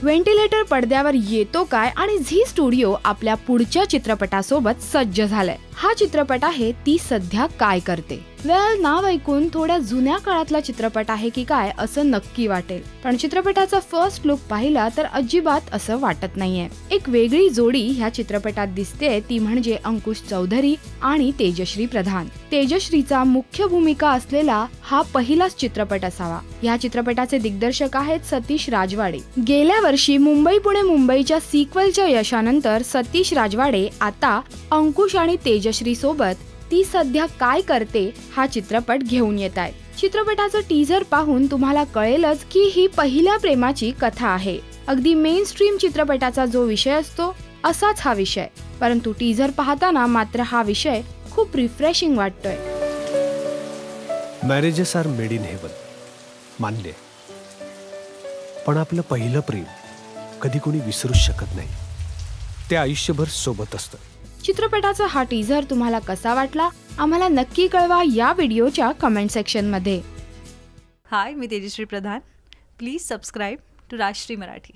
Ventilator पडद्यावर येतो काय आणि झी स्टुडिओ आपल्या पुढच्या चित्रपटासोबत सज्ज झालाय। हा चित्रपट आहे ती सध्या काय करते। नाव ऐकून थोड्या जुन्या काळातला चित्रपट आहे की काय असं नक्की वाटेल, पण चित्रपटाचा फर्स्ट लुक पाहिला तर अजिबात असं वाटत नाहीये। एक वेगळी जोडी ह्या चित्रपटात दिसते, ती म्हणजे अंकुश चौधरी आणि तेजश्री प्रधान। तेजश्रीचा मुख्य भूमिका असलेला हा पहिलाच चित्रपट असावा। या चित्रपटाचे दिग्दर्शक आहेत सतीश राजवाडे। गेल्या वर्षी मुंबई पुणे मुंबईच्या सिक्वलच्या यशानंतर सतीश राजवाडे आता अंकुश आणि तेजश्री सोबत ती सध्या काय करते हा चित्रपट घेऊन येत आहे। चित्रपटाचं टीझर पाहून तुम्हाला कळेलच की ही पहिल्या प्रेमाची कथा आहे। अगदी मेन स्ट्रीम चित्रपटाचा जो विषय असतो असाच हा विषय, परंतु टीझर पाहताना मात्र हा विषय खूप रिफ्रेशिंग वाटतोय। Marriages are made in heaven, मानले, पण आपलं पहिलं प्रेम कधी कोणी विसरूच शकत नाही। ते आयुष्यभर सोबत असतं। चित्रपटाचा हा टीझर तुम्हाला कसा वाटला आम्हाला नक्की कळवा या व्हिडिओच्या कमेंट सेक्शन मध्ये। हाय, मी Tejashree Pradhan. Please subscribe to Rajshri Marathi.